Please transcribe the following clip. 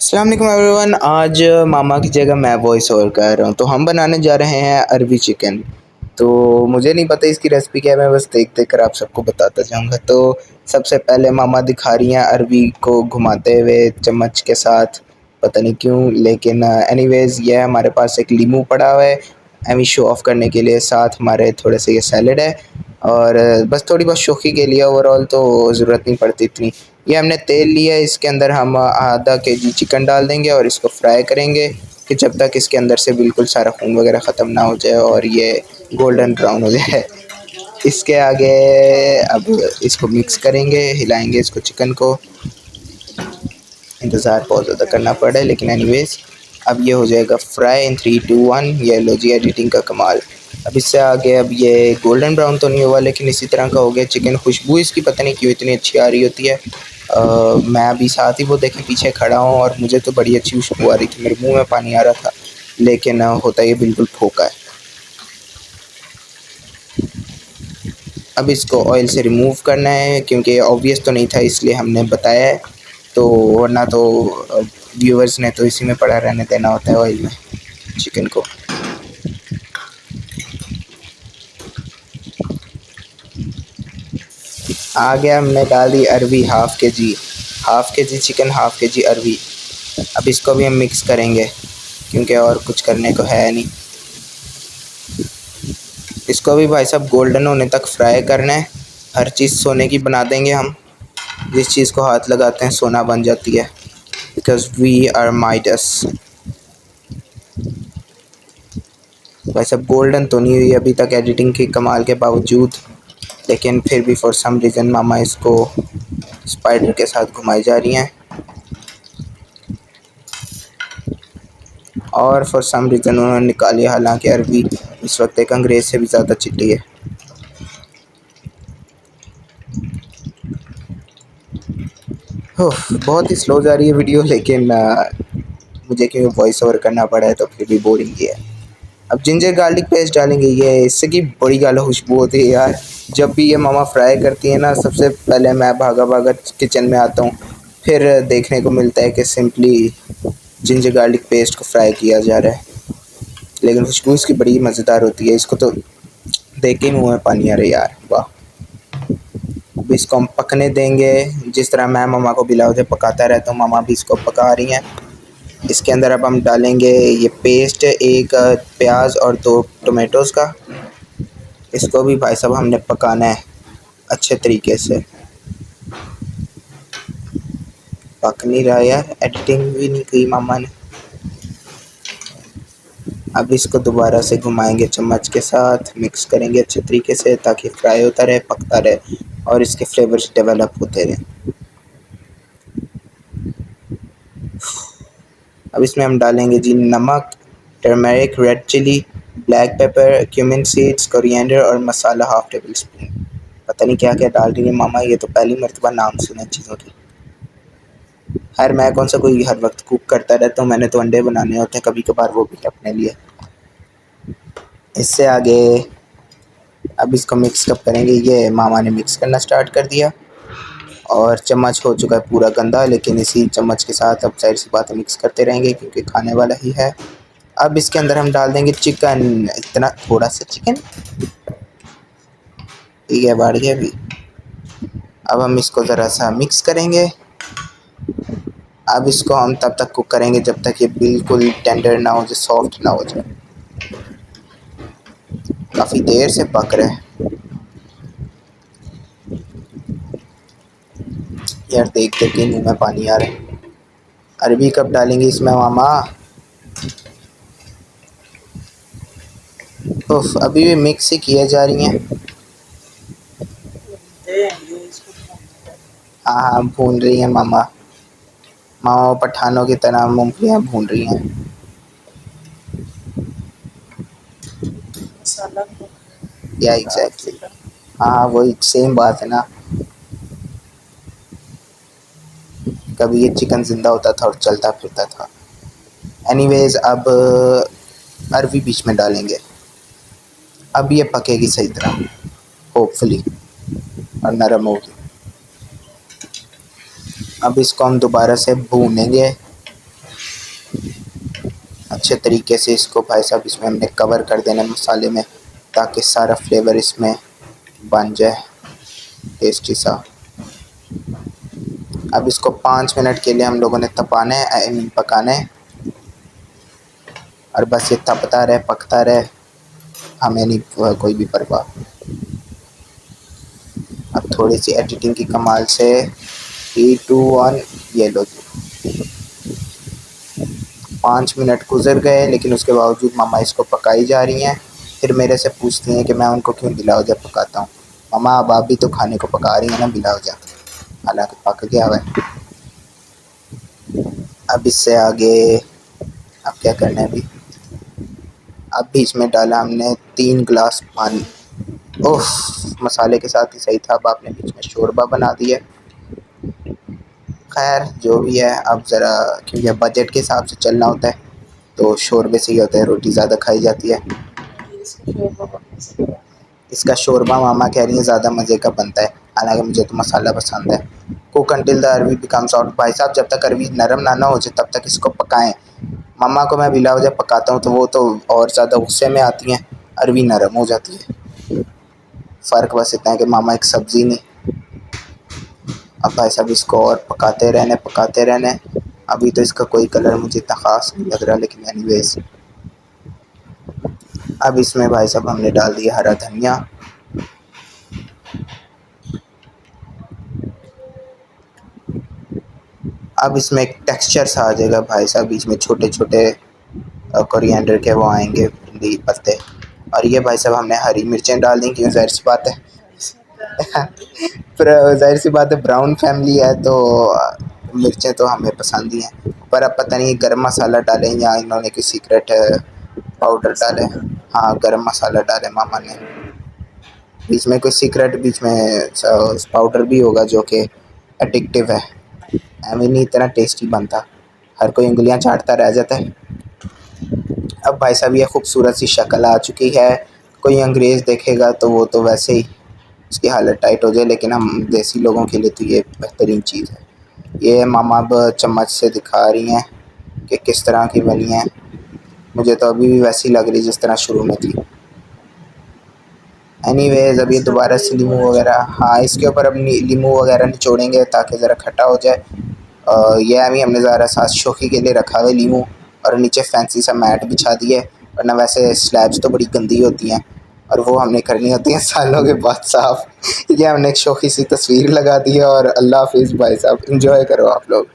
अस्सलाम वालेकुम एवरीवन। आज मामा की जगह मैं वॉइस ओवर कर रहा हूँ। तो हम बनाने जा रहे हैं अरबी चिकन। तो मुझे नहीं पता इसकी रेसिपी क्या है, मैं बस देख देख कर आप सबको बताता जाऊँगा। तो सबसे पहले मामा दिखा रही हैं अरबी को घुमाते हुए चम्मच के साथ, पता नहीं क्यों, लेकिन एनीवेज़ ये हमारे पास एक लीमू पड़ा हुआ है एमी शो ऑफ़ करने के लिए। साथ हमारे थोड़े से ये सैलड है और बस थोड़ी बहुत शोखी के लिए, ओवरऑल तो ज़रूरत नहीं पड़ती इतनी। ये हमने तेल लिया है, इसके अंदर हम आधा केजी चिकन डाल देंगे और इसको फ्राई करेंगे कि जब तक इसके अंदर से बिल्कुल सारा खून वगैरह ख़त्म ना हो जाए और ये गोल्डन ब्राउन हो जाए। इसके आगे अब इसको मिक्स करेंगे, हिलाएंगे इसको चिकन को। इंतज़ार बहुत ज़्यादा करना पड़ा है, लेकिन एनीवेज़ अब ये हो जाएगा फ्राई इन 3 2 1। ये लो जी, एडिटिंग का कमाल। अब इससे आगे अब ये गोल्डन ब्राउन तो नहीं हुआ, लेकिन इसी तरह का हो गया चिकन। खुशबू इसकी पता नहीं क्यों इतनी अच्छी आ रही होती है। मैं अभी साथ ही वो देखें पीछे खड़ा हूँ और मुझे तो बड़ी अच्छी खुशबू आ रही थी, मेरे मुंह में पानी आ रहा था, लेकिन होता ये बिल्कुल फोका है। अब इसको ऑयल से रिमूव करना है, क्योंकि ऑब्वियस तो नहीं था इसलिए हमने बताया है, तो वरना तो व्यूअर्स ने तो इसी में पड़ा रहने देना होता है ऑयल में चिकन को। आगे हमने डाल दी अरवी हाफ़ के जी चिकन, हाफ़ के जी अरवी। अब इसको भी हम मिक्स करेंगे, क्योंकि और कुछ करने को है नहीं। इसको भी भाई साहब गोल्डन होने तक फ्राई करना है। हर चीज़ सोने की बना देंगे हम, जिस चीज़ को हाथ लगाते हैं सोना बन जाती है, बिकॉज़ वी आर माइडस। भाई साहब गोल्डन तो नहीं हुई अभी तक एडिटिंग के कमाल के बावजूद, लेकिन फिर भी फॉर सम रीज़न मामा इसको स्पाइडर के साथ घुमाई जा रही हैं, और फॉर सम रीज़न उन्होंने निकाली। हालांकि अरबी इस वक्त एक अंग्रेज़ से भी ज़्यादा चिट्ठी है। बहुत ही स्लो जा रही है वीडियो, लेकिन मुझे क्यों वॉइस ओवर करना पड़ा है तो फिर भी बोरिंग ही है। अब जिंजर गार्लिक पेस्ट डालेंगे, ये इससे की बड़ी गाला खुशबू होती है यार। जब भी ये मामा फ्राई करती है ना, सबसे पहले मैं भागा भागा किचन में आता हूँ, फिर देखने को मिलता है कि सिंपली जिंजर गार्लिक पेस्ट को फ्राई किया जा रहा है। लेकिन खुशबू इसकी बड़ी मज़ेदार होती है, इसको तो देख के ही मुँह में पानी आ रहा है यार, वाह। अब इसको हम पकने देंगे, जिस तरह मैं मामा को बिला उधर पकाता रहता हूँ, मामा भी इसको पका रही हैं। इसके अंदर अब हम डालेंगे ये पेस्ट, एक प्याज और 2 टोमेटोज़ का। इसको भी भाई साहब हमने पकाना है अच्छे तरीके से। पक नहीं रहा यार, एडिटिंग भी नहीं की मामा ने। अब इसको दोबारा से घुमाएंगे चम्मच के साथ, मिक्स करेंगे अच्छे तरीके से ताकि फ्राई होता रहे, पकता रहे और इसके फ्लेवर्स डेवलप होते रहें। अब इसमें हम डालेंगे जी नमक, turmeric, red chili, black pepper, cumin seeds, coriander और मसाला हाफ़ टेबल स्पून। पता नहीं क्या क्या डाल रही है मामा, ये तो पहली मर्तबा नाम सुने चीज़ों की। खैर मैं कौन सा कोई हर वक्त कुक करता रहता हूँ, मैंने तो अंडे बनाने होते हैं कभी कभार, वो भी अपने लिए। इससे आगे अब इसको मिक्स कब करेंगे, ये मामा ने मिक्स करना स्टार्ट कर दिया और चम्मच हो चुका है पूरा गंदा, लेकिन इसी चम्मच के साथ अब ज़ाहिर सी बात है मिक्स करते रहेंगे क्योंकि खाने वाला ही है। अब इसके अंदर हम डाल देंगे चिकन, इतना थोड़ा सा चिकन, ठीक है, बढ़ गया भी। अब हम इसको ज़रा सा मिक्स करेंगे। अब इसको हम तब तक कुक करेंगे जब तक ये बिल्कुल टेंडर ना हो जाए, सॉफ्ट ना हो जाए। काफ़ी देर से पक रहा है यार, देख देख के मुँह में पानी आ रहा है। अरबी कब डालेंगे इसमें मामा? उफ, अभी भी मिक्स ही किए जा रही हैं। हाँ हाँ, भून रही हैं मामा, मामा पठानों की तरह मूंगफलियाँ भून रही हैं। या एग्जैक्टली, हाँ वही सेम बात है ना। कभी ये चिकन ज़िंदा होता था और चलता फिरता था। एनीवेज़ अब अरबी बीच में डालेंगे। अब ये पकेगी सही तरह, होपफुली, और नरम होगी। अब इसको हम दोबारा से भूनेंगे अच्छे तरीके से इसको भाई साहब इसमें हमने कवर कर देना है मसाले में, ताकि सारा फ्लेवर इसमें बन जाए टेस्टी सा। अब इसको 5 मिनट के लिए हम लोगों ने तपाना है, आई मीन पकाना है, और बस ये तपता रहे पकता रहे, हमें नहीं कोई भी परवाह। अब थोड़ी सी एडिटिंग की कमाल से 3, 2, 1 ये लो जी। 5 मिनट गुजर गए, लेकिन उसके बावजूद मामा इसको पकाई जा रही हैं। फिर मेरे से पूछती हैं कि मैं उनको क्यों बिलावजा पकाता हूँ। मामा अब आप भी तो खाने को पका रही हैं ना बिलावजा, हालांकि पक गया हुआ है। अब इससे आगे अब क्या करना है अभी। अब भी इसमें डाला हमने 3 गिलास पानी। ओह, मसाले के साथ ही सही था। अब आपने बीच में शोरबा बना दिया। खैर जो भी है, अब ज़रा क्योंकि बजट के हिसाब से चलना होता है, तो शोरबे से ही होता है, रोटी ज़्यादा खाई जाती है। इसका शोरबा मामा कह रही है ज़्यादा मज़े का बनता है, हालांकि मुझे तो मसाला पसंद है। कुक अंटिल द अरवी बिकम्स आउट। भाई साहब जब तक अरवी नरम ना हो जाए तब तक इसको पकाएं। मम्मा को मैं बिलावजा पकाता हूँ तो वो तो और ज़्यादा गुस्से में आती हैं, अरवी नरम हो जाती है। फ़र्क बस इतना है कि मामा एक सब्ज़ी नहीं। अब भाई साहब इसको और पकाते रहने। अभी तो इसका कोई कलर मुझे इतना ख़ास नहीं लग रहा, लेकिन एनीवेज अब इसमें भाई साहब हमने डाल दिया हरा धनिया। अब इसमें एक टेक्सचर सा आ जाएगा भाई साहब, बीच में छोटे छोटे कोरिएंडर के वो आएंगे पत्ते। और ये भाई साहब हमने हरी मिर्चें डाल दी, क्यों ज़ाहिर सी बात है पर ज़ाहिर सी बात है ब्राउन फैमिली है तो मिर्चें तो हमें पसंद ही हैं। पर अब पता नहीं गरम मसाला डालें या इन्होंने कोई सीक्रेट पाउडर डाले। हाँ, गरम मसाला डाले मामा ने। बीच में कोई सीक्रेट बीच में पाउडर भी होगा जो कि एडिक्टिव है, एवं नहीं इतना टेस्टी बनता, हर कोई उंगलियां चाटता रह जाता है। अब भाई साहब ये खूबसूरत सी शक्ल आ चुकी है। कोई अंग्रेज़ देखेगा तो वो तो वैसे ही उसकी हालत टाइट हो जाए, लेकिन हम देसी लोगों के लिए तो ये बेहतरीन चीज़ है। ये मामा अब चम्मच से दिखा रही हैं कि किस तरह की बनी है। मुझे तो अभी भी वैसी लग रही जिस तरह शुरू में थी। एनीवेज अब ये दोबारा से नींबू वगैरह, हाँ इसके ऊपर अब नींबू वगैरह निचोड़ेंगे ताकि ज़रा खट्टा हो जाए। ये अभी हमने ज़रा सा शोखी के लिए रखा हुआ है नींबू, और नीचे फैंसी सा मैट बिछा दिया है, वरना वैसे स्लैब्स तो बड़ी गंदी होती हैं और वो हमने करनी होती हैं सालों के बाद साफ़। ये हमने एक शोखी सी तस्वीर लगा दी है, और अल्लाह हाफिज़ भाई साहब, इंजॉय करो आप लोग।